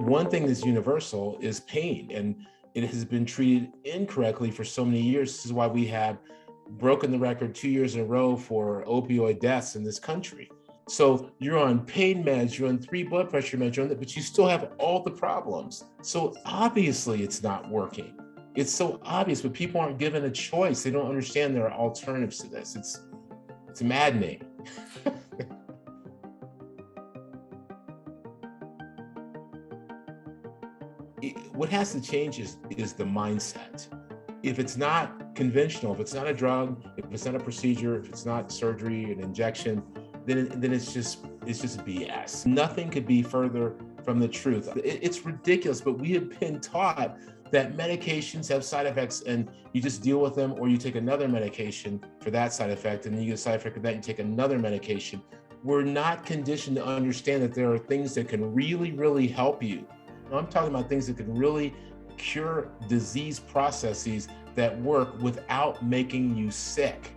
One thing that's universal is pain, and it has been treated incorrectly for so many years. This is why we have broken the record 2 years in a row for opioid deaths in this country. So you're on pain meds, you're on 3 blood pressure meds, but you still have all the problems. So obviously it's not working. It's so obvious, but people aren't given a choice. They don't understand there are alternatives to this. It's maddening. What has to change is the mindset. If it's not conventional, if it's not a drug, if it's not a procedure, if it's not surgery, an injection, then it's just BS. Nothing could be further from the truth. It's ridiculous, but we have been taught that medications have side effects and you just deal with them, or you take another medication for that side effect, and then you get a side effect of that, and you take another medication. We're not conditioned to understand that there are things that can really, really help you. I'm talking about things that can really cure disease processes that work without making you sick.